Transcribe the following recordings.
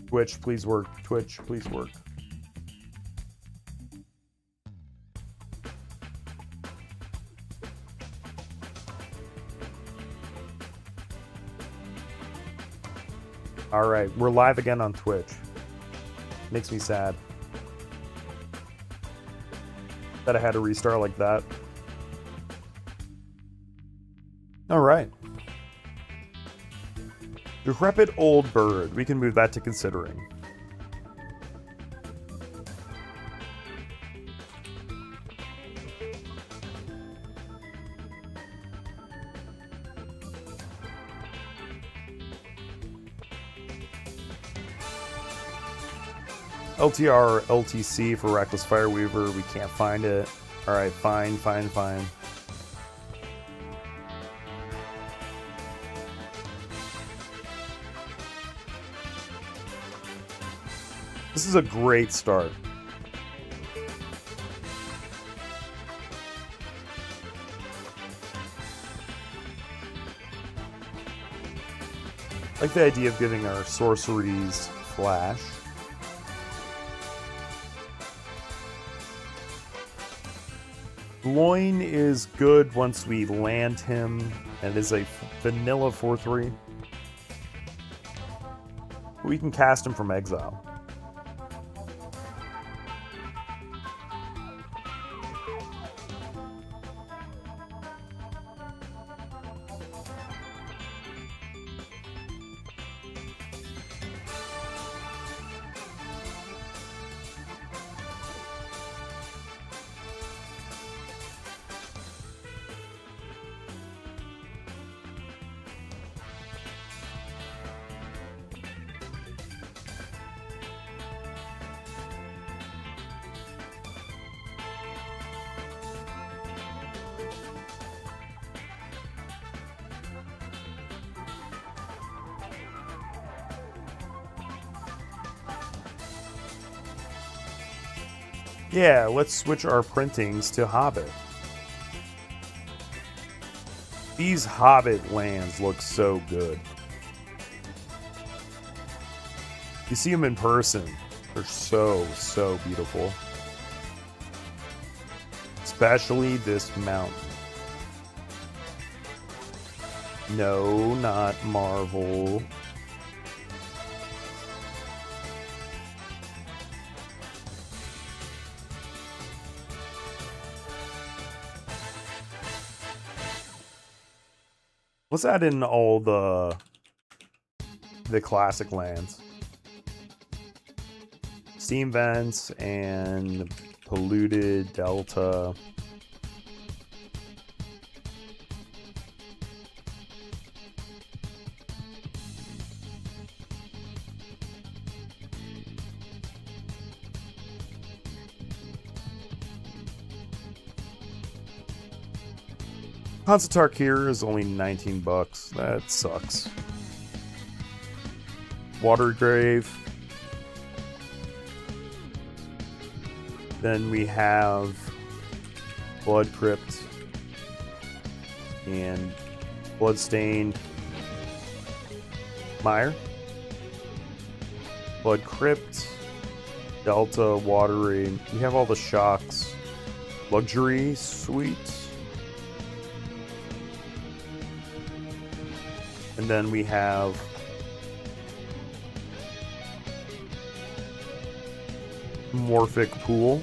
Twitch, please work. Twitch, please work. Alright, we're live again on Twitch. Makes me sad that I had to restart like that. Alright. Decrepit old bird. We can move that to considering. LTR LTC for Reckless Fireweaver. We can't find it. Alright, fine. This is a great start. I like the idea of giving our sorceries flash. Loin is good once we land him, and is a vanilla 4/3. We can cast him from exile. Yeah, let's switch our printings to Hobbit. These Hobbit lands look so good. You see them in person, they're so beautiful. Especially this mountain. No, not Marvel. Let's add in all the classic lands. Steam Vents and Polluted Delta. Hansatark here is only 19 bucks. That sucks. Watergrave. Then we have Blood Crypt and Bloodstained Mire. Blood Crypt, Delta, Watery. We have all the shocks. Luxury Suite. And then we have Morphic Pool.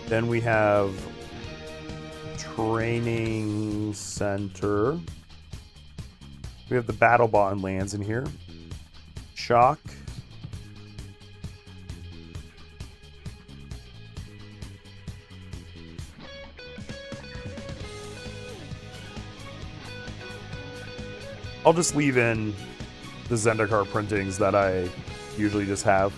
Then we have Training Center. We have the Battle Bond lands in here. Shock. I'll just leave in the Zendikar printings that I usually just have.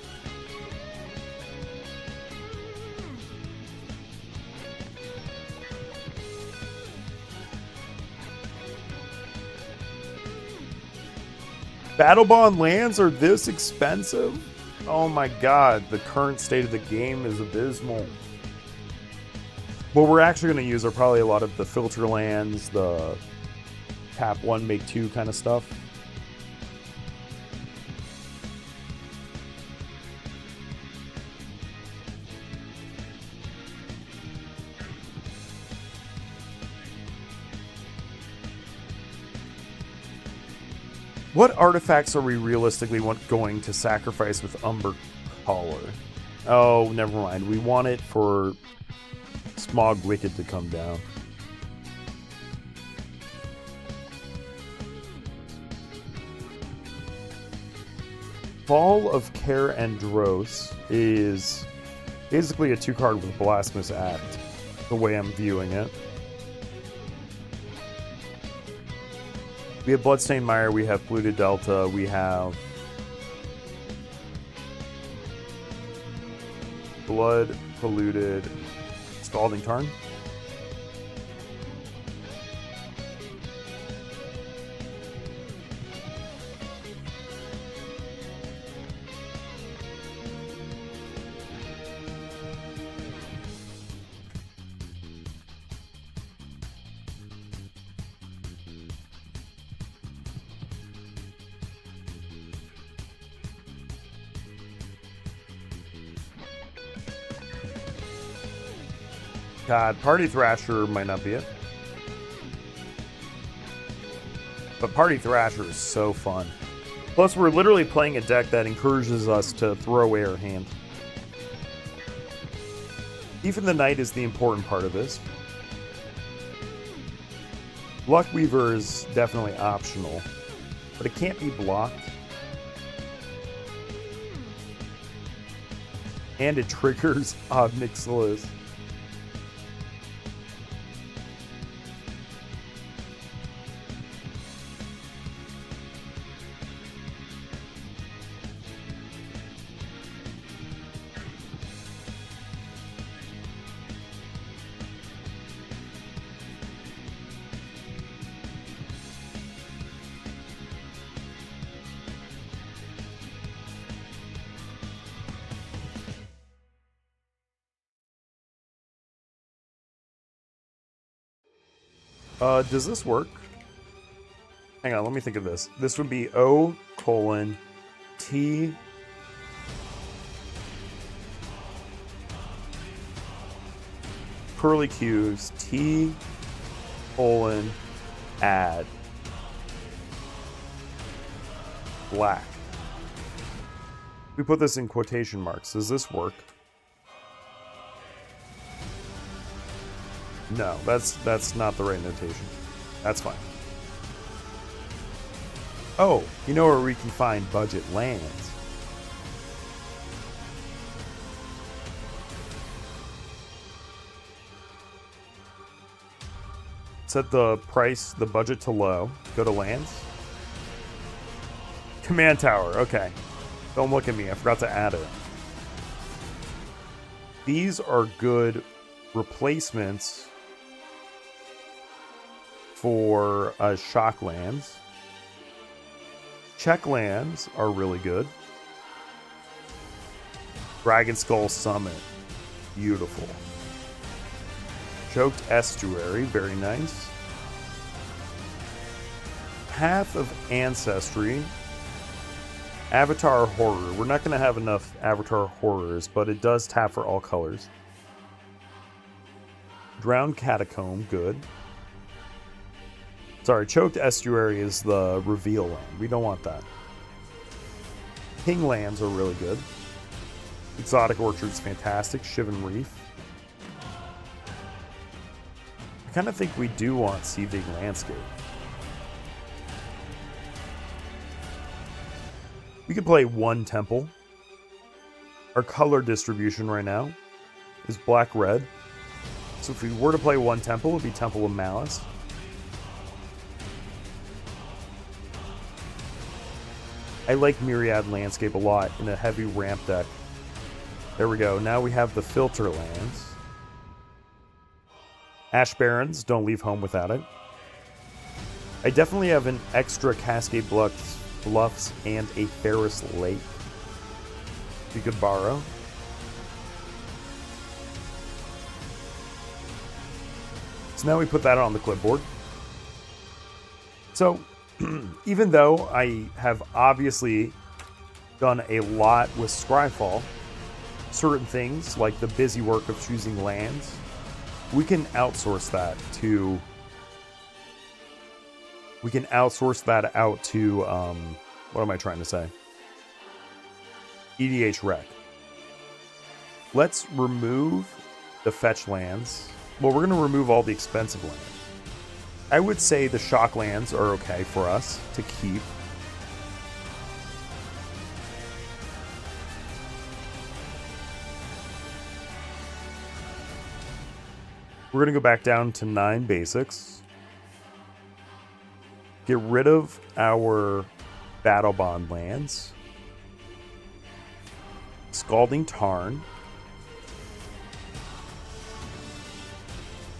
Battle Bond lands are this expensive? Oh my god, the current state of the game is abysmal. What we're actually going to use are probably a lot of the filter lands, the tap 1, make 2 kind of stuff. What artifacts are we realistically going to sacrifice with Umber Collar? Oh, never mind. We want it for Smog Wicked to come down. Fall of Care Andros is basically a 2-card with Blasphemous Act, the way I'm viewing it. We have Bloodstained Mire, we have Polluted Delta, we have Blood Polluted Scalding Tarn. God, Party Thrasher might not be it. But Party Thrasher is so fun. Plus, we're literally playing a deck that encourages us to throw away our hand. Even the Knight is the important part of this. Luckweaver is definitely optional, but it can't be blocked. And it triggers Ob Nixilis. Does this work? Hang on, let me think of this. This would be O:, T, curly Q's, T, add, black. We put this in quotation marks. Does this work? No, that's not the right notation. That's fine. Oh, you know where we can find budget lands? Set the price, the budget to low. Go to lands. Command Tower, okay. Don't look at me, I forgot to add it. These are good replacements for shock lands. Check lands are really good. Dragon Skull Summit, beautiful. Choked Estuary, very nice. Path of Ancestry. Avatar Horror. We're not going to have enough Avatar Horrors, but it does tap for all colors. Drowned Catacomb, good. Sorry, Choked Estuary is the reveal land. We don't want that. King lands are really good. Exotic Orchard's fantastic. Shivan Reef. I kind of think we do want Seething Landscape. We could play one temple. Our color distribution right now is black-red. So if we were to play one temple, it would be Temple of Malice. I like Myriad Landscape a lot in a heavy ramp deck. There we go. Now we have the filter lands. Ash Barrens, don't leave home without it. I definitely have an extra Cascade Bluffs and a Ferris Lake we could borrow. So now we put that on the clipboard. So even though I have obviously done a lot with Scryfall, certain things like the busy work of choosing lands, we can outsource that to We can outsource that out to, what am I trying to say? EDH Rec. Let's remove the fetch lands. Well, we're going to remove all the expensive lands. I would say the shock lands are okay for us to keep. We're going to go back down to 9 basics. Get rid of our Battle Bond lands. Scalding Tarn.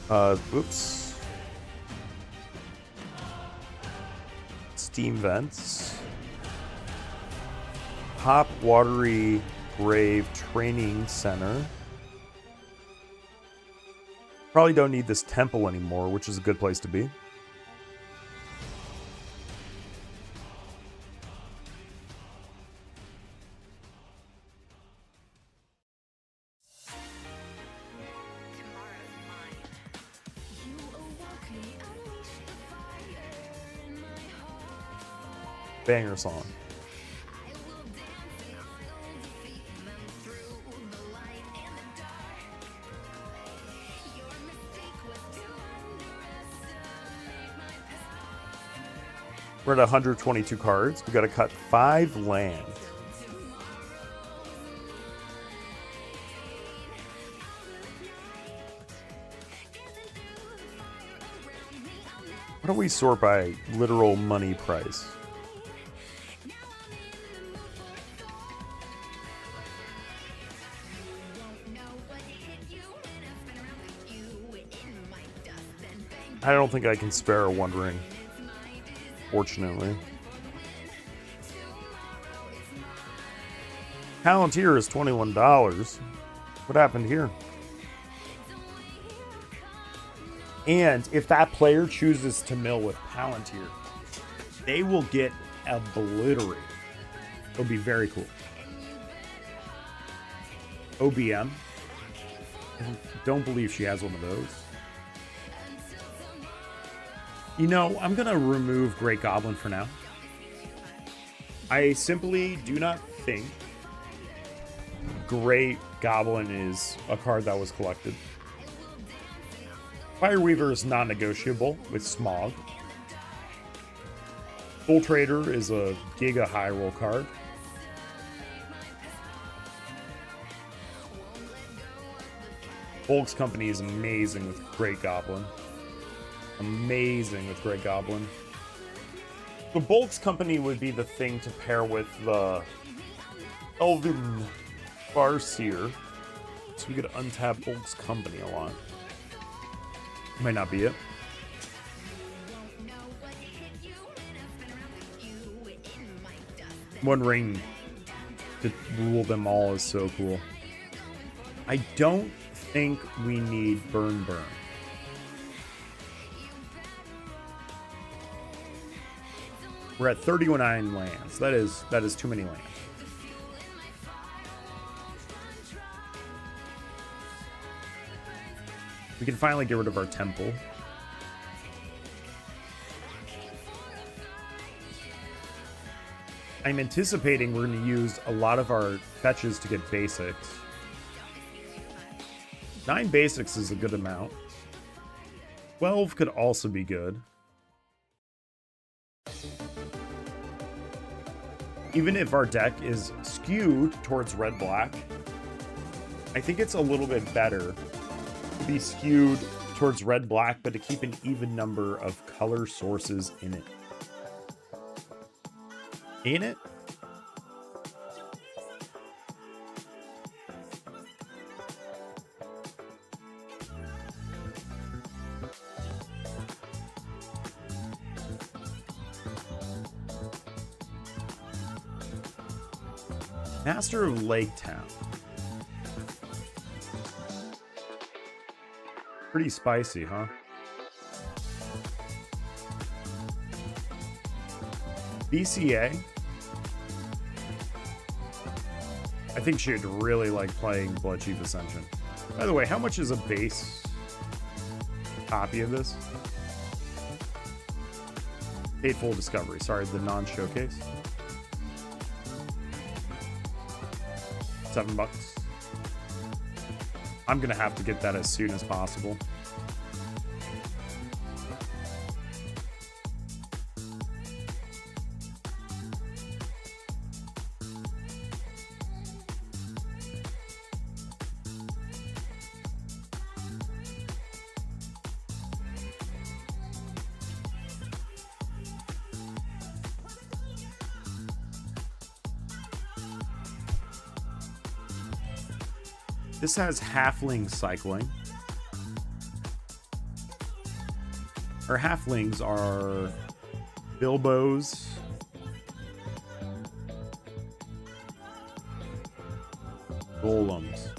Oops. Steam Vents. Pop Watery Grave Training Center. Probably don't need this temple anymore, which is a good place to be. Banger song. We're at 122 cards. We got to cut 5 lands. Why don't we sort by literal money price? I don't think I can spare a One Ring, fortunately. Palantir is $21. What happened here? And if that player chooses to mill with Palantir, they will get obliterated. It'll be very cool. OBM. I don't believe she has one of those. You know, I'm going to remove Great Goblin for now. I simply do not think Great Goblin is a card that was collected. Fireweaver is non-negotiable with Smog. Bull Trader is a Giga High Roll card. Volk's Company is amazing with Great Goblin. Amazing with Great Goblin. The Bolt's Company would be the thing to pair with the Elven Farseer. So we could untap Bolt's Company a lot. Might not be it. One Ring to rule them all is so cool. I don't think we need Burn. We're at 39 lands. That is too many lands. We can finally get rid of our temple. I'm anticipating we're going to use a lot of our fetches to get basics. 9 basics is a good amount. 12 could also be good. Even if our deck is skewed towards red-black, I think it's a little bit better to be skewed towards red-black, but to keep an even number of color sources in it. Ain't it? Master of Lake Town. Pretty spicy, huh? BCA. I think she'd really like playing Blood Chief Ascension. By the way, how much is a base copy of this? Fateful Discovery. Sorry, the non-showcase. $7. I'm gonna have to get that as soon as possible. This has halfling cycling. Our halflings are Bilbos, golems.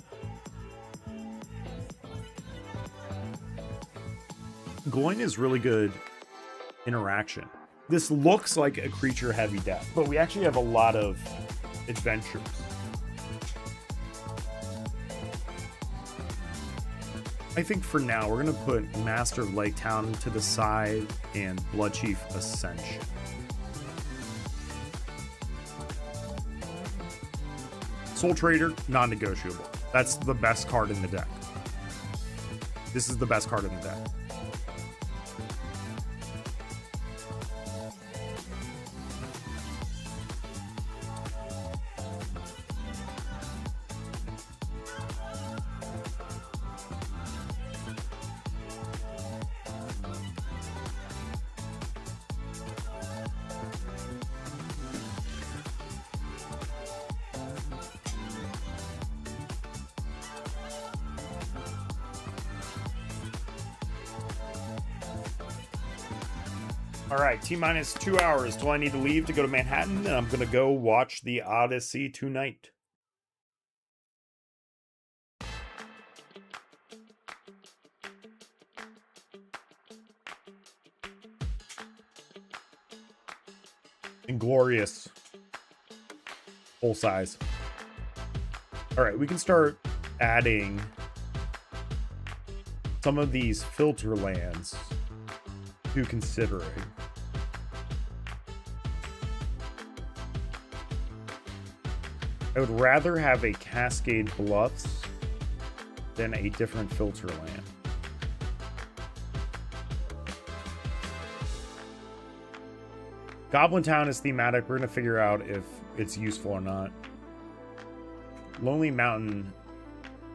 Gloin is really good interaction. This looks like a creature heavy deck, but we actually have a lot of adventures. I think for now, we're going to put Master of Lake Town to the side and Bloodchief Ascension. Soul Trader, non-negotiable. That's the best card in the deck. This is the best card in the deck. All right, T-minus 2 hours till I need to leave to go to Manhattan, and I'm going to go watch the Odyssey tonight. Inglorious. Full size. All right, we can start adding some of these filter lands to considering. I would rather have a Cascade Bluffs than a different filter land. Goblin Town is thematic. We're going to figure out if it's useful or not. Lonely Mountain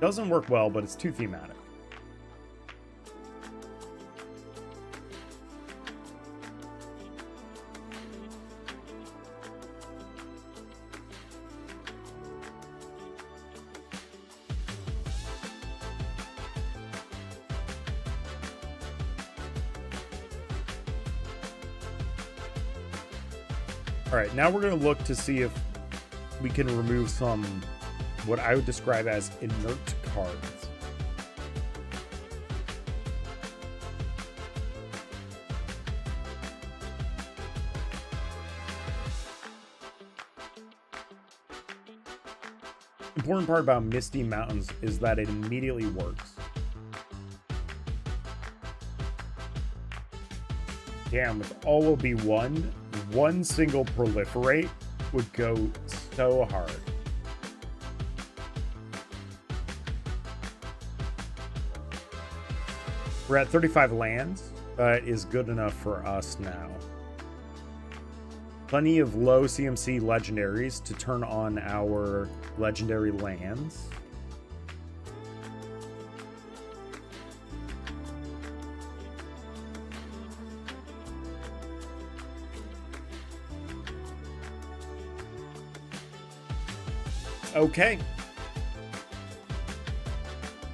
doesn't work well, but it's too thematic. All right, now we're going to look to see if we can remove some, what I would describe as inert cards. Important part about Misty Mountains is that it immediately works. Damn, with all will be one single proliferate would go so hard. We're at 35 lands. That is good enough for us now. Plenty of low CMC legendaries to turn on our legendary lands. Okay.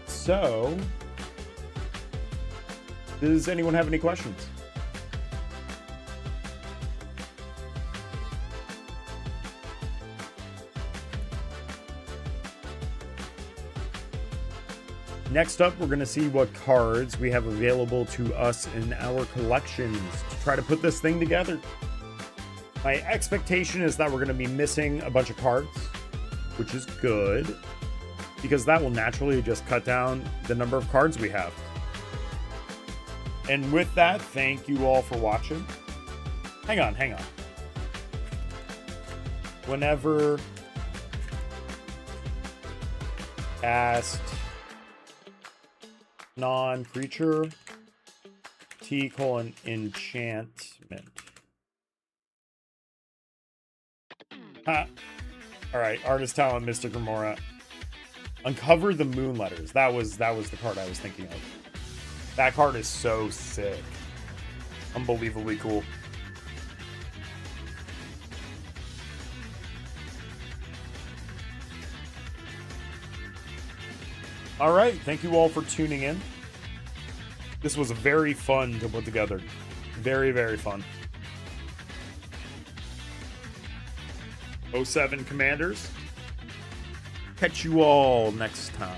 So, does anyone have any questions? Next up, we're going to see what cards we have available to us in our collections to try to put this thing together. My expectation is that we're going to be missing a bunch of cards, which is good, because that will naturally just cut down the number of cards we have. And with that, thank you all for watching. Hang on, hang on. Whenever cast non-creature T:(enchantment. Ha. Alright, Artist Talent, Mystic Remora. Uncover the Moon Letters. That was the card I was thinking of. That card is so sick. Unbelievably cool. Alright, thank you all for tuning in. This was very fun to put together. Very, very fun. 07 Commanders. Catch you all next time.